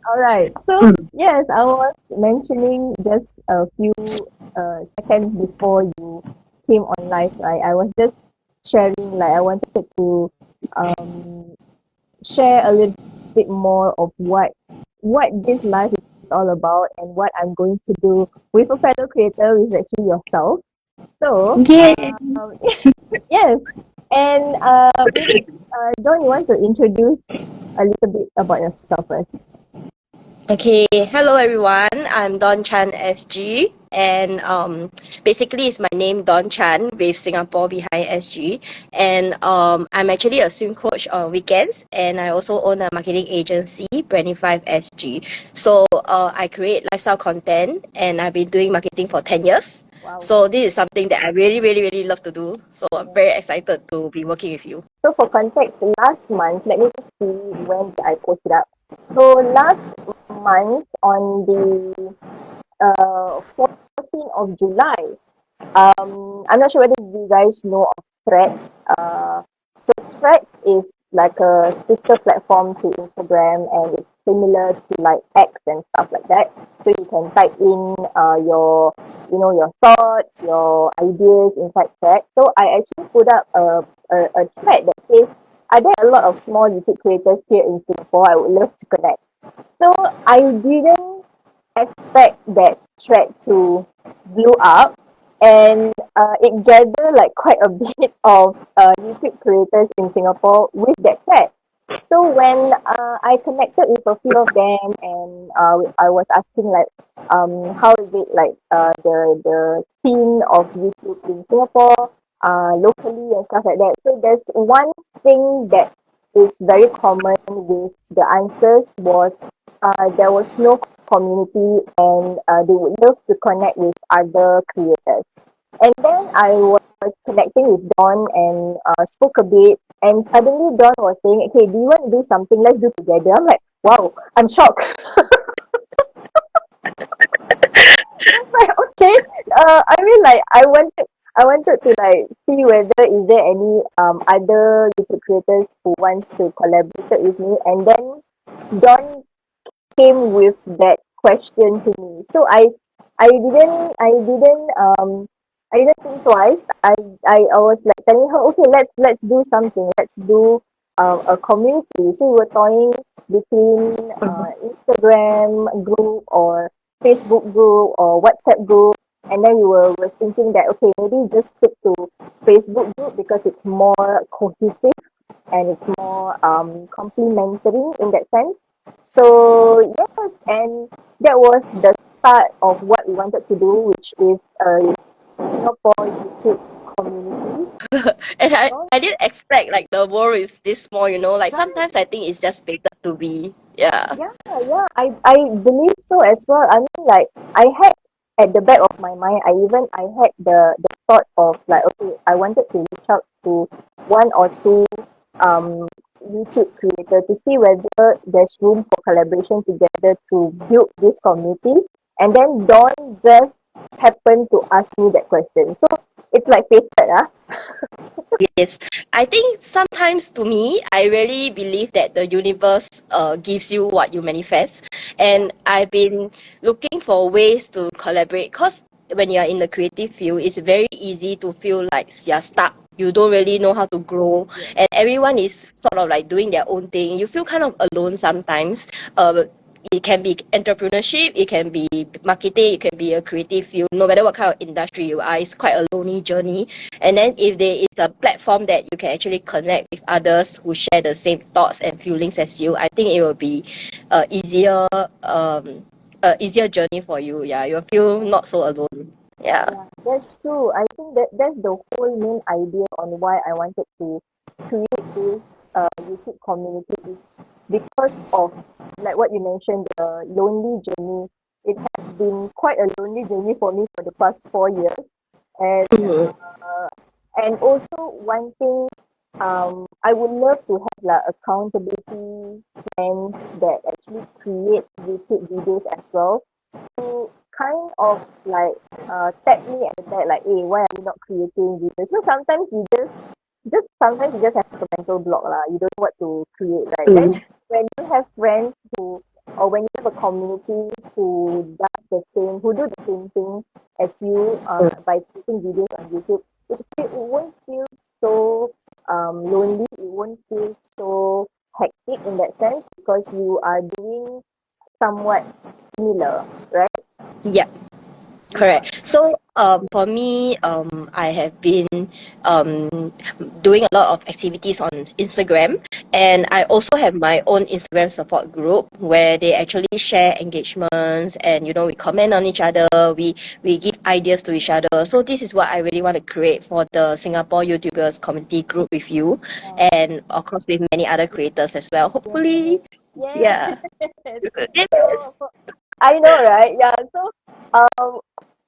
All right. So yes, I was mentioning just a few seconds before you came on live, right? I was just sharing, like I wanted to um share a little bit more of what this life is all about and what I'm going to do with a fellow creator, which is actually yourself. So, Yeah. yes, and maybe Don, you want to introduce a little bit about yourself first? Okay. Hello, everyone. I'm Don Chan SG, and basically it's my name Don Chan with Singapore behind SG, and I'm actually a swim coach on weekends, and I also own a marketing agency, Brandify SG. So I create lifestyle content, and I've been doing marketing for 10 years. Wow. So this is something that I really, really, really love to do. So I'm very excited to be working with you. So for context, last month, let me just see when did I post it up. So last month on the 14th of July, I'm not sure whether you guys know of Threads. So Threads is like a sister platform to Instagram, and it's similar to like X and stuff like that. So you can type in your thoughts, your ideas inside Threads. So I actually put up a thread that says, are there a lot of small YouTube creators here in Singapore? I would love to connect. So I didn't expect that thread to blow up, and it gathered like quite a bit of YouTube creators in Singapore with that thread. So when I connected with a few of them, and I was asking like, how is it like the scene of YouTube in Singapore, locally and stuff like that. So there's one thing that is very common with the answers was there was no community, and they would love to connect with other creators. And then I was connecting with Dawn and spoke a bit, and suddenly Dawn was saying, okay, do you want to do something? Let's do together. I'm like, wow, I'm shocked. Like, okay. I mean, like, I wanted to like see whether is there any other YouTube creators who want to collaborate with me, and then Dawn came with that question to me. So I didn't think twice. I was like telling her, okay, let's do something. Let's do a community. So we were toying between Instagram group or Facebook group or WhatsApp group. And then we were thinking that okay, maybe just stick to Facebook group because it's more cohesive and it's more complementary in that sense. So yes, and that was the start of what we wanted to do, which is a Singapore YouTube community. And I, So I didn't expect like the world is this small, Like right, sometimes I think it's just fated to be. Yeah. yeah, I believe so as well. I mean, like I had at the back of my mind, I had the thought of like, okay, I wanted to reach out to one or two um YouTube creator to see whether there's room for collaboration together to build this community. And then Dawn just happened to ask me that question. So it's like fated, ah. Yes. I think sometimes to me, I really believe that the universe gives you what you manifest. Yeah, And I've been looking for ways to collaborate because when you're in the creative field, it's very easy to feel like you're stuck. You don't really know how to grow, yeah, and everyone is sort of like doing their own thing. You feel kind of alone sometimes. It can be entrepreneurship, it can be marketing, it can be a creative field. No matter what kind of industry you are, it's quite a lonely journey. And then if there is a platform that you can actually connect with others who share the same thoughts and feelings as you, I think it will be easier easier journey for you. Yeah, you'll feel not so alone. Yeah. yeah. That's true. I think that's the whole main idea on why I wanted to create this YouTube community is because of like what you mentioned, the lonely journey. It has been quite a lonely journey for me for the past 4 years, and Mhm. also one thing, I would love to have like accountability friends that actually create YouTube videos as well, to kind of like tap me at the back like, hey, why are you not creating videos? So sometimes you just have a mental block lah. You don't know what to create, right? Then Mm. when you have friends who or when you have a community who do the same thing as you by posting videos on YouTube, it won't feel so lonely. It won't feel so hectic in that sense because you are doing somewhat similar, right? Yeah. Yeah. Correct. So, for me, I have been doing a lot of activities on Instagram, and I also have my own Instagram support group where they actually share engagements, and we comment on each other. We give ideas to each other. So this is what I really want to create for the Singapore YouTubers community group with you, and of course with many other creators as well. Yes. Hopefully, Yes. yeah. So Yes. I know, right? Yeah. So um,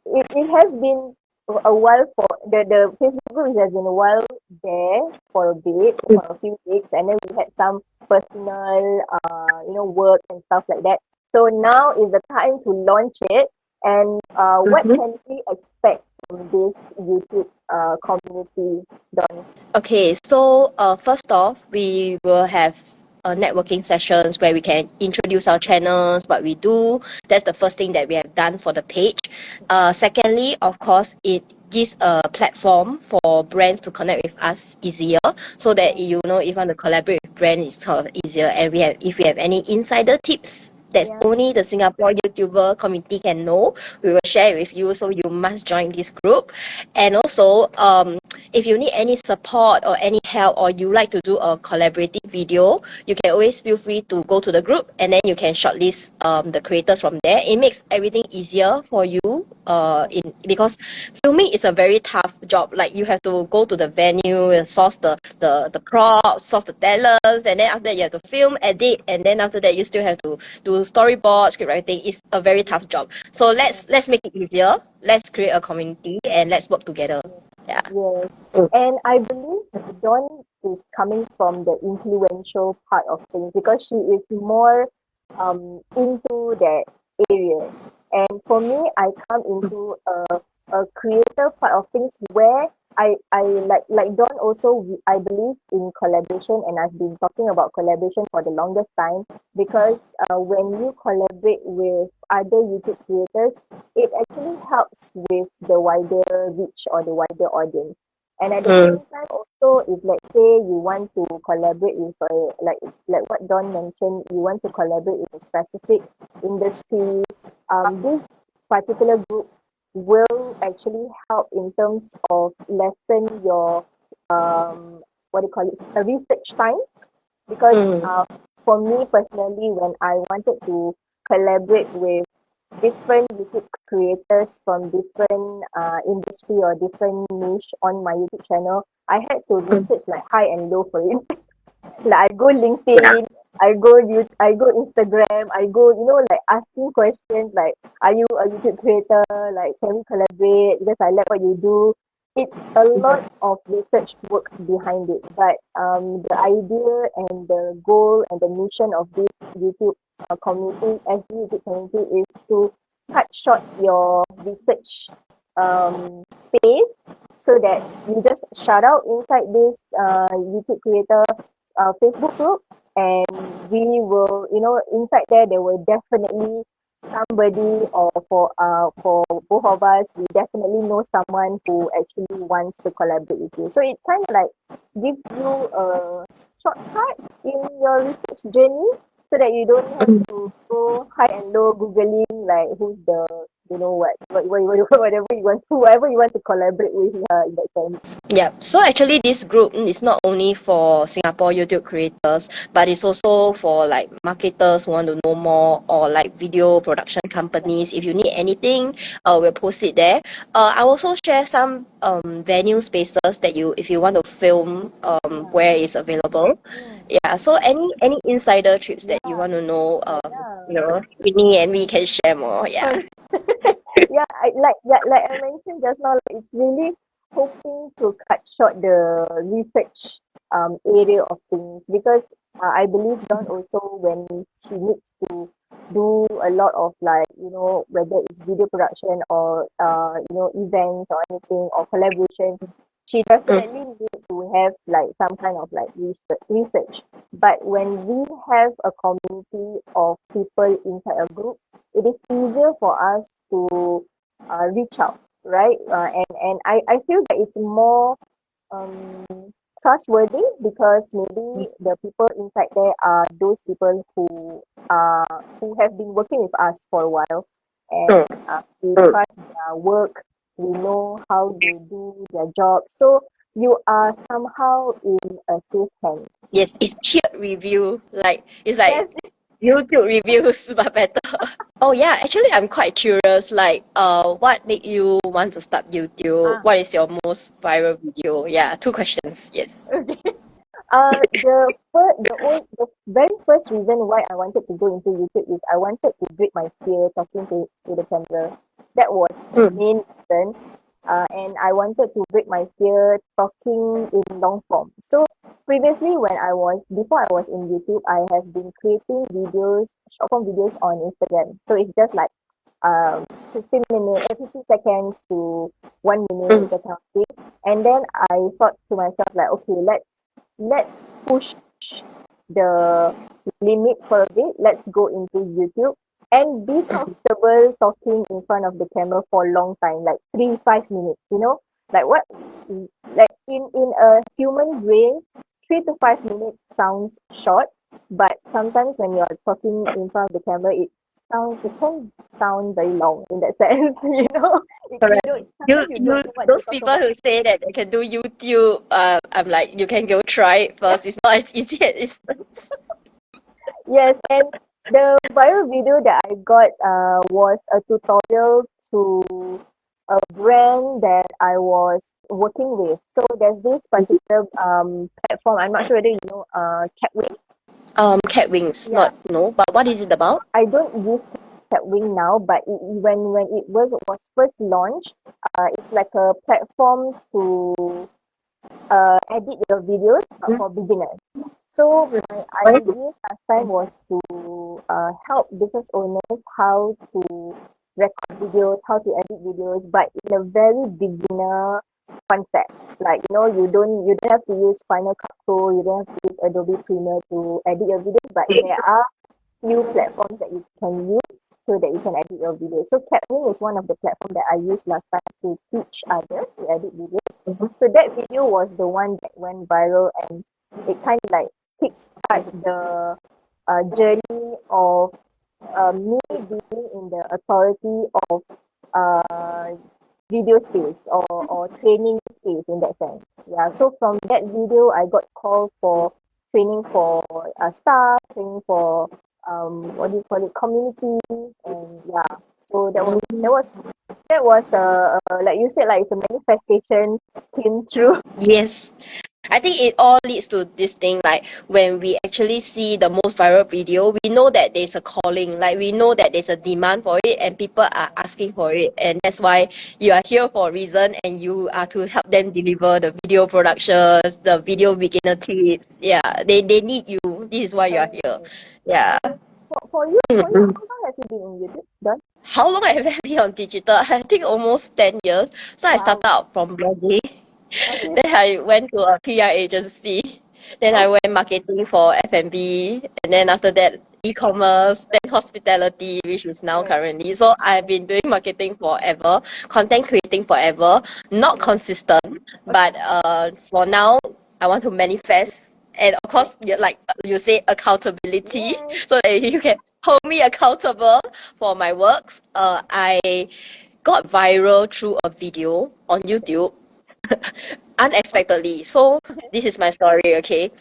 it has been a while for the Facebook group has been a while there for a bit, for a few weeks, and then we had some personal, work and stuff like that. So now is the time to launch it. And what Mhm. can we expect from this YouTube community, Don? Okay, so first off, we will have networking sessions where we can introduce our channels, what we do. That's the first thing that we have done for the page. Secondly, of course, it gives a platform for brands to connect with us easier, so that if you want to collaborate with brands, it's sort of easier. And if we have any insider tips that's Yeah. only the Singapore YouTuber community can know, we will share it with you. So you must join this group. And also, if you need any support or any help, or you like to do a collaborative video, you can always feel free to go to the group, and then you can shortlist the creators from there. It makes everything easier for you, because filming is a very tough job. Like, you have to go to the venue and source the props, source the talents, and then after that you have to film, edit, and then after that you still have to do storyboard, script writing. It's a very tough job. So let's make it easier. Let's create a community and let's work together. Yeah. Yes. And I believe Dawn is coming from the influential part of things because she is more into that area. And for me, I come into a creator part of things where I like Dawn also I believe in collaboration, and I've been talking about collaboration for the longest time because when you collaborate with other YouTube creators, it actually helps with the wider reach or the wider audience. And at the Mm. same time, also, if let's say you want to collaborate with like what Don mentioned, you want to collaborate with a specific industry, this particular group will actually help in terms of lessen your what do you call it, research time because Mm. for me personally, when I wanted to collaborate with different YouTube creators from different industry or different niche on my YouTube channel, I had to Mm. research like high and low for it. Like I go Yeah. LinkedIn, I go Instagram, I go, like asking questions like, are you a YouTube creator? Like, can we collaborate? Because I like what you do. It's a lot of research work behind it, but the idea and the goal and the mission of this YouTube community, SB YouTube community, is to cut short your research space so that you just shout out inside this YouTube creator Facebook group, and we will, inside there will definitely somebody, or for both of us, we definitely know someone who actually wants to collaborate with you. So it kind of like gives you a shortcut in your research journey so that you don't have to go high and low googling like who's the whatever you want, whoever you want to collaborate with in that sense. Yeah. So actually, this group is not only for Singapore YouTube creators, but it's also for like marketers who want to know more, or like video production companies. If you need anything, we'll post it there. I also share some venue spaces that if you want to film, Yeah. where it's available. Mm. Yeah. So any insider trips that you Yeah. want to know, Yeah. with me and we can share more. Yeah. Correct. Like I mentioned just now, like, it's really hoping to cut short the research area of things because I believe Dawn also, when she needs to do a lot of, like, whether it's video production or events or anything or collaboration, she definitely need to have like some kind of like research. But when we have a community of people inside a group, it is easier for us to reach out, right? And I feel that it's more um, trustworthy because maybe the people inside there are those people who have been working with us for a while, and we trust their work. We know how they do their job, so you are somehow in a safe hand. Yes, it's peer review. Like it's like Yes. YouTube reviews, but better. Oh yeah, actually I'm quite curious. Like, what made you want to start YouTube? Ah, What is your most viral video? Yeah, two questions. Yes. okay. The very first reason why I wanted to go into YouTube is I wanted to break my fear talking to the camera. That was the Mm. main reason. And I wanted to break my fear talking in long form. So previously, before I was in YouTube, I have been creating videos, short form videos on Instagram. So it's just like 15 minutes, 50 seconds to 1 minute, Mm. that kind of thing. And then I thought to myself like, okay, let's push the limit for a bit. Let's go into YouTube and be comfortable talking in front of the camera for a long time, like 3 5 minutes, like what like in a human brain, 3 to 5 minutes sounds short, but sometimes when you're talking in front of the camera, it can sound very long in that sense. You Correct. don't You sometimes you you don't know what to those talk people about. who say that they can do YouTube, I'm like, you can go try it first. It's not as easy as it sounds. Yes, and the viral video that I got was a tutorial to a brand that I was working with. So there's this particular platform. I'm not sure whether you know Catwing. Cat wings, Yeah, not no. But what is it about? I don't use Catwing now, but when it was first launched, it's like a platform to edit your videos, but for beginners. So my idea last time was to help business owners how to record videos, how to edit videos, but in a very beginner concept. Like you don't have to use Final Cut Pro, you don't have to use Adobe Premiere to edit your videos, but there are few platforms that you can use so that you can edit your video. So Capwing is one of the platforms that I used last time to teach others to edit videos. So that video was the one that went viral, and it kind of like kickstart the journey of me being in the authority of uh, video space or training space in that sense. Yeah. So from that video, I got called for training for staff, training for what do you call it, community, and yeah. So that was like you said, like it's a manifestation came through. Yes. I think it all leads to this thing, like when we actually see the most viral video, we know that there's a calling, like we know that there's a demand for it and people are asking for it. And that's why you are here for a reason, and you are to help them deliver the video productions, the video beginner tips. Yeah, they need you. This is why you are here. Correct. Yeah. So for you, how long have you been in YouTube? Done? How long have I been on digital? I think almost 10 years. So I Wow. started out from blogging. Okay. Then I went to a PR agency. Then I Okay. went marketing for F&B. And then after that, e-commerce, then hospitality, which is now Right. currently. So I've been doing marketing forever, content creating forever, not Right. consistent. But for now, I want to manifest. And of Okay. course, like you say, accountability, Yes. so that you can hold me accountable for my works. I got viral through a video on YouTube unexpectedly. So this is my story, okay?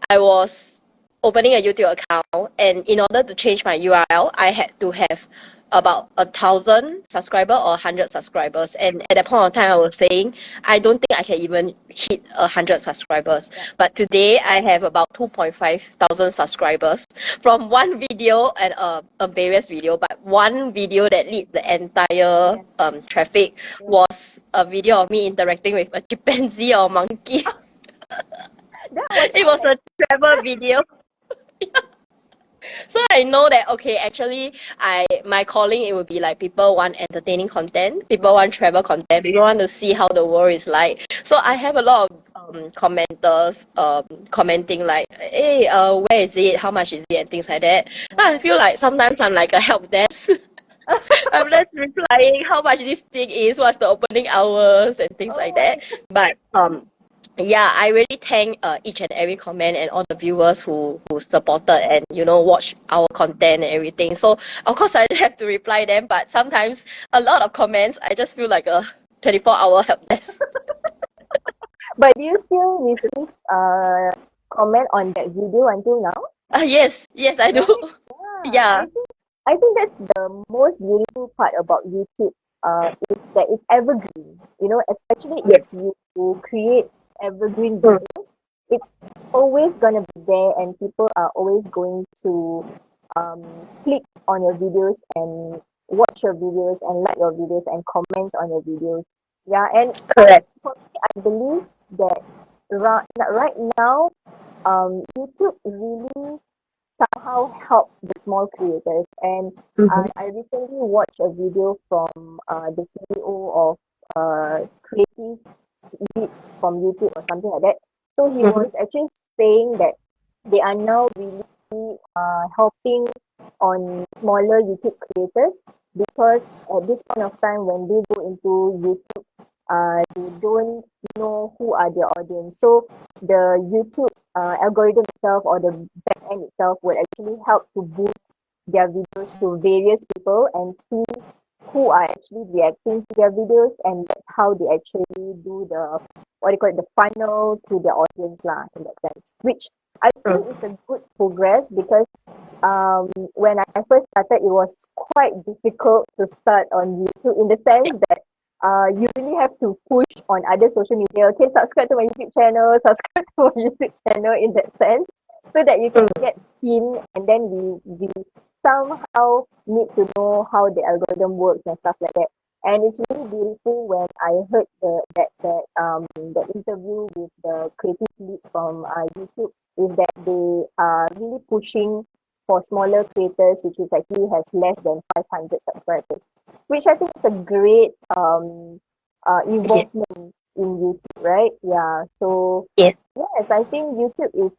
I was opening a YouTube account, and in order to change my URL, I had to have about 1,000 subscriber or 100 subscribers. And at that point of time, I was saying, I don't think I can even hit 100 subscribers. Yeah. But today, I have about 2.5 thousand subscribers from one video and a various video, but one video that lead the entire Yeah. traffic Yeah. was a video of me interacting with a chimpanzee or monkey. That was It was a travel video. So I know that okay, actually my calling it would be like people want entertaining content, people want travel content, people want to see how the world is like. So I have a lot of commenters commenting like, hey, where is it? How much is it? And things like that. I feel like sometimes I'm like a help desk. I'm just replying how much this thing is, what's the opening hours and things like Oh my that. But yeah, I really thank each and every comment and all the viewers who supported and watch our content and everything. So of course I have to reply them, but sometimes a lot of comments I just feel like a 24-hour help desk. But do you still receive comment on that video until now? Yes, I do. Right? Yeah. Yeah. I think that's the most beautiful part about YouTube. Is that it's evergreen. You know, especially if Yes. you create evergreen Mm. videos, it's always gonna be there, and people are always going to click on your videos and watch your videos and like your videos and comment on your videos. Yeah, and Correct. for me, I believe that right now, YouTube really somehow help the small creators. And Mm-hmm. I recently watched a video from the CEO of Creative Lead from YouTube or something like that. So he Mm-hmm. was actually saying that they are now really helping on smaller YouTube creators because at this point of time when they go into YouTube, they don't know who are their audience. So the YouTube algorithm itself or the back end itself would actually help to boost their videos to various people and see who are actually reacting to their videos, and that's how they actually do the what do you call it, the funnel to their audience lah in that sense. Which I Mm. think is a good progress because when I first started, it was quite difficult to start on YouTube in the sense that you really have to push on other social media. Okay, subscribe to my YouTube channel, subscribe to my YouTube channel in that sense, so that you can Mm. get seen, and then we somehow need to know how the algorithm works and stuff like that. And it's really beautiful when I heard the interview with the creative lead from YouTube is that they are really pushing for smaller creators, which is actually has less than 500 subscribers, which I think is a great Yeah. involvement in YouTube, right? Yeah. So Yes. yes, I think YouTube is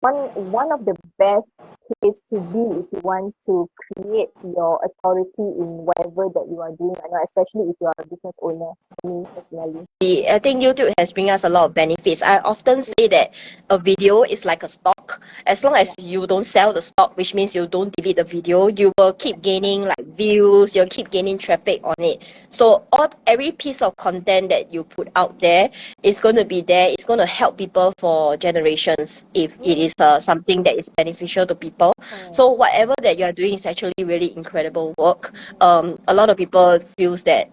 one of the best place to be if you want to create your authority in whatever that you are doing right now, especially if you are a business owner. Me personally. I think YouTube has bring us a lot of benefits. I often say that a video is like a stock. As long Yeah. as you don't sell the stock, which means you don't delete the video, you will keep gaining like views, you'll keep gaining traffic on it. So every piece of content that you put out there is going to be there. It's going to help people for generations if it Yes. is something that is beneficial to people. Correct. So whatever that you are doing is actually really incredible work. Mm-hmm. A lot of people feels that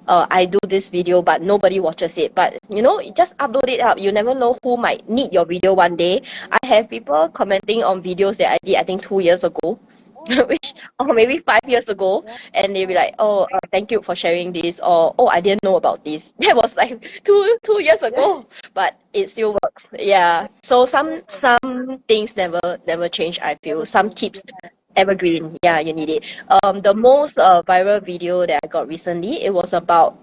I do this video but nobody watches it. But you just upload it up. You never know who might need your video one day. I have people commenting on videos that I did, I think 2 years ago, Oh, which or maybe 5 years ago, yeah. and they'll be like, oh, thank you for sharing this, or oh, I didn't know about this. That was like two years Yeah. ago, but it still works. Yeah. So some things never change. I feel Never some change. tips evergreen. Yeah, you need it. The most viral video that I got recently, it was about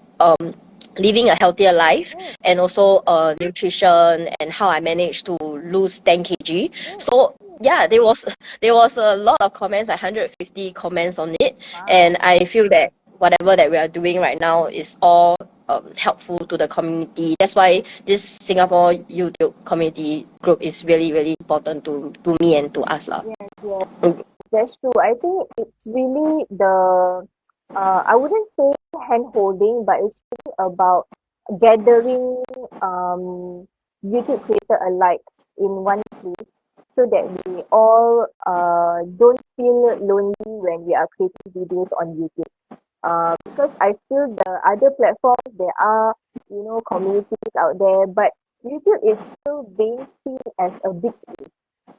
living a healthier life Mm, and also nutrition and how I managed to lose 10 kg. mm, So yeah, there was a lot of comments, like 150 comments on it, and wow. I feel that whatever that we are doing right now is all helpful to the community. That's why this Singapore YouTube community group is really really important to me and to us lah. Yes, yes. That's true. I think it's really I wouldn't say hand holding, but it's really about gathering YouTube creator alike in one place so that we all don't feel lonely when we are creating videos on YouTube. Because I feel the other platforms there are, communities out there, but YouTube is still being seen as a big space,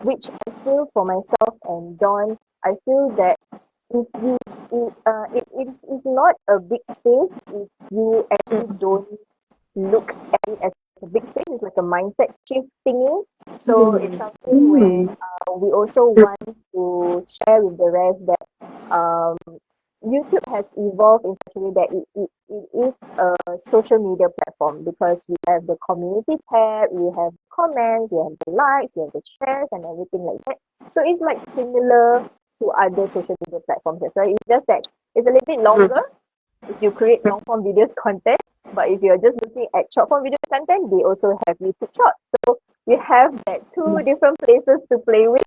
which I feel for myself and Dawn, I feel that if you it's not a big space if you actually Mm. don't look at it as a big space. It's like a mindset shift thingy. So it's something where we also want to share with the rest that YouTube has evolved in such a way that it is a social media platform because we have the community tab, we have comments, we have the likes, we have the shares and everything like that. So it's like similar to other social media platforms as well. It's just that it's a little bit longer if you create long form videos content, but if you're just looking at short form video content, they also have YouTube Shorts. So you have that two different places to play with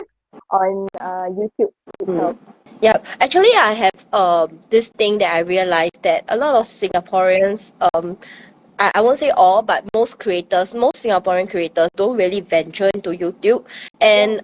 on YouTube itself. Yeah, actually, I have this thing that I realized that a lot of Singaporeans, I won't say all, but most creators, most Singaporean creators don't really venture into YouTube. And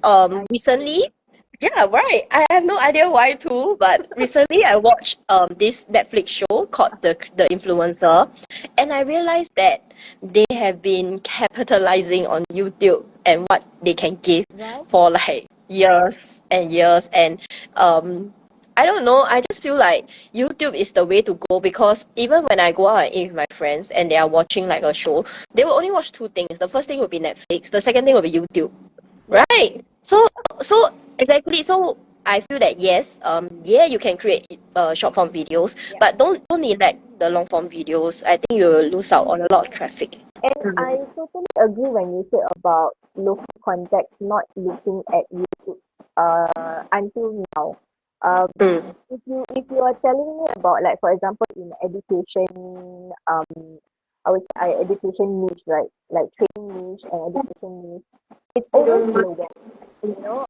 recently, yeah, right. I have no idea why too, but recently I watched this Netflix show called The Influencer, and I realized that they have been capitalizing on YouTube and what they can give Right. for like years and years. And I don't know, I just feel like YouTube is the way to go because even when I go out and eat with my friends and they are watching like a show, they will only watch two things. The first thing will be Netflix, the second thing will be YouTube. Right. So exactly. So I feel that yes, yeah, you can create short form videos, but don't neglect the long form videos. I think you will lose out on a lot of traffic. And I totally agree when you say about local context not looking at YouTube until now. If you are telling me about like for example in education, I would say education niche, right? Like training niche and education niche, it's always in the West. You know,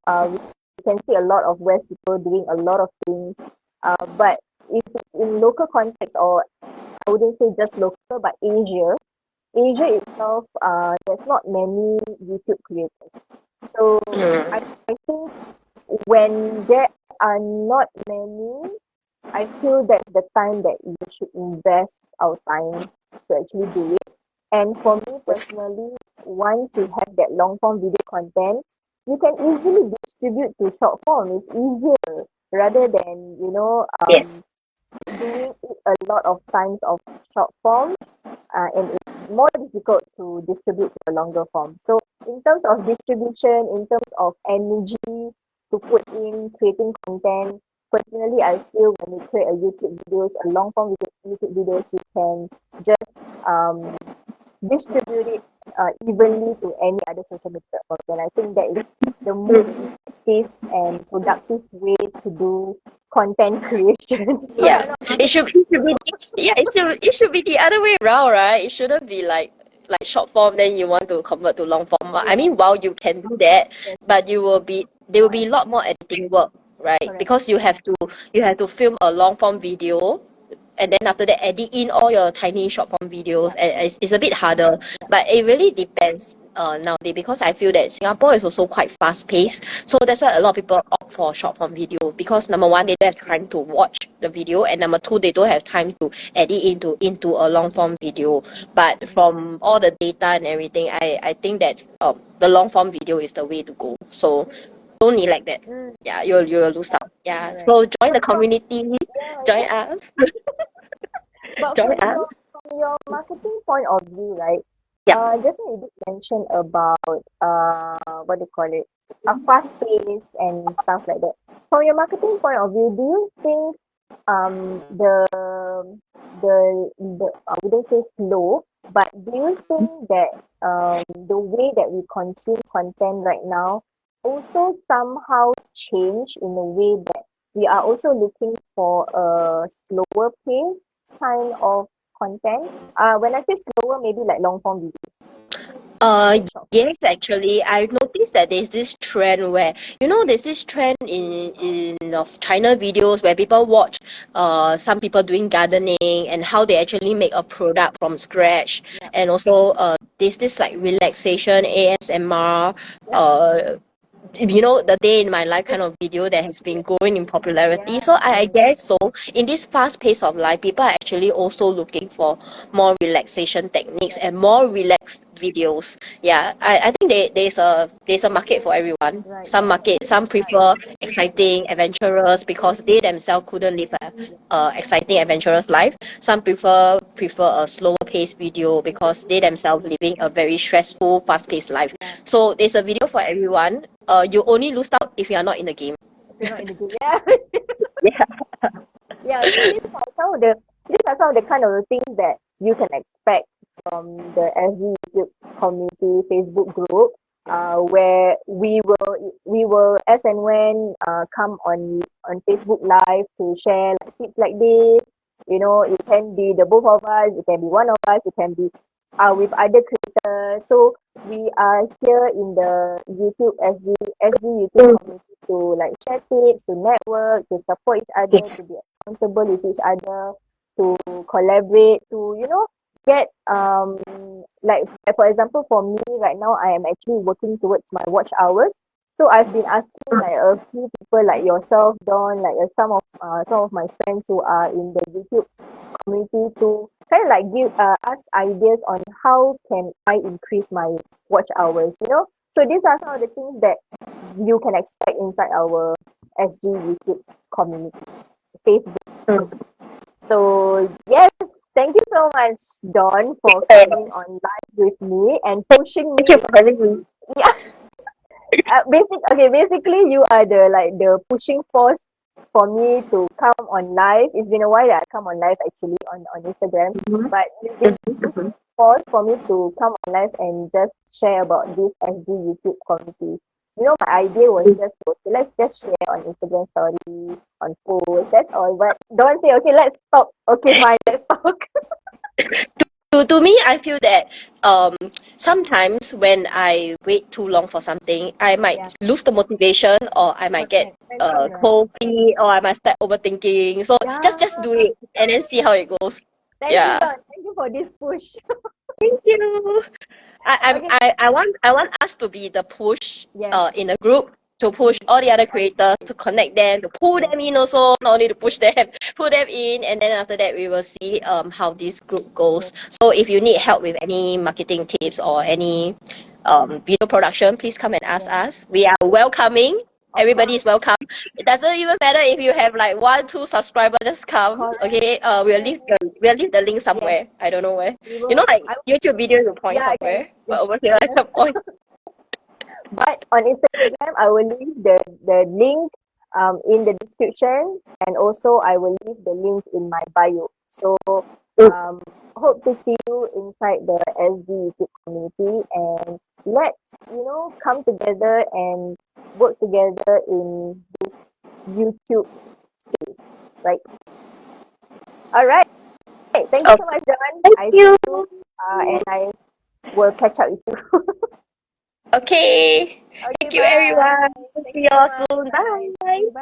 we can see a lot of West people doing a lot of things. But if it's in local context, or I wouldn't say just local, but Asia itself, there's not many YouTube creators. So I think when there are not many, I feel that's the time that we should invest our time to actually do it. And for me personally, once you have that long form video content, you can easily distribute to short form. It's easier rather than, Yes. doing it a lot of times of short form, and it's more difficult to distribute to a longer form. So in terms of distribution, in terms of energy to put in creating content, personally I feel when you create a YouTube videos, a long form YouTube videos, you can just um, distribute it evenly to any other social media platforms. And I think that is the most effective and productive way to do content creation. Yeah. It should be the other way around, right? It shouldn't be like short form, then you want to convert to long form. I mean, while you can do that, but there will be a lot more editing work, right? Correct. Because you have to film a long form video and then after that edit in all your tiny short form videos, and it's a bit harder, but it really depends nowadays, because I feel that Singapore is also quite fast paced, so that's why a lot of people opt for short form video, because number one, they don't have time to watch the video, and number two, they don't have time to edit into a long form video. But from all the data and everything, I think that the long form video is the way to go. So don't neglect that. Yeah, you'll lose out. Yeah, Correct. so join the community, Yeah, join us. but Join from your us. marketing point of view, right? Yeah. Just now you did mention about what do you call it? A fast pace and stuff like that. From your marketing point of view, do you think the I wouldn't say slow, but do you think that the way that we consume content right now also somehow change in a way that we are also looking for a slower pace kind of content? When I say slower, maybe like long form videos. Uh, Like short. yes, actually, I noticed that there's this trend where, there's this trend in of China videos where people watch some people doing gardening and how they actually make a product from scratch, Yep. and also there's this like relaxation ASMR, the day in my life kind of video that has been growing in popularity. So I guess so. In this fast pace of life, people are actually also looking for more relaxation techniques and more relaxed videos. Yeah, I think there's a market for everyone. Right. Some prefer exciting, adventurous because they themselves couldn't live a exciting, adventurous life. Some prefer a slower fast-paced video because they themselves living a very stressful, fast-paced life. So there's a video for everyone. You only lose out if you are not in the game. If you're not in the group, yeah. Yeah. Yeah, so these are some of the kind of things that you can expect from the SG YouTube community Facebook group, where we will as and when come on Facebook Live to share like tips like this. You know, it can be the both of us, it can be one of us, it can be with other creators. So we are here in the YouTube SG YouTube community to like share tips, to network, to support each other, Yes. to be accountable with each other, to collaborate, to get like for example for me right now I am actually working towards my watch hours. So I've been asking like a few people like yourself, Don, like some of my friends who are in the YouTube community to kind of like give us ideas on how can I increase my watch hours, you know. So these are some of the things that you can expect inside our SG YouTube community, Facebook. So yes, thank you so much, Dawn, for coming Yes. on live with me and pushing Thank you me. for having me. Yeah, basically you are the pushing force for me to come on live. It's been a while that I come on live actually on Instagram, Mhm. but you've been pushing force for me to come on live and just share about this SG YouTube community. You know, my idea was just okay, let's just share on Instagram story, on post, that's all. But don't say okay, let's talk. Okay, fine, let's talk. To me, I feel that sometimes when I wait too long for something, I might Yeah, lose the motivation, or I might get correct. Mental, right? cold feet, or I might start overthinking. So Yeah. just do it and then see how it goes. Thank you, Yeah. Don. Thank you for this push. Thank you. Okay. I want us to be the push Yes. in a group to push Mm, all the other creators, to connect them, to pull yes. them in also, not only to push them, pull them in, and then after that we will see how this group Yes. goes. So if you need help with any marketing tips or any video production, please come and ask Yes. us. We are welcoming. Of Everybody course. is welcome. It doesn't even matter if you have like 1, 2 subscribers, just come. Correct. Okay. Correct. We'll leave the link Yes. somewhere. I don't know where. We You know, will. like I YouTube video, you point Yeah. I can. somewhere, but Yes. over here I Yes. can point. But on Instagram, I will leave the link in the description, and also I will leave the link in my bio. So um hope to see you inside the SG YouTube community, and let's come together and work together in this YouTube space, right? All right. Thank you so Okay. much, John. Thank I see you. you, and I will catch up with you. Okay. Okay, Thank you, bye. everyone. Thank See you you so all much. soon. Bye. Bye. See you. Bye.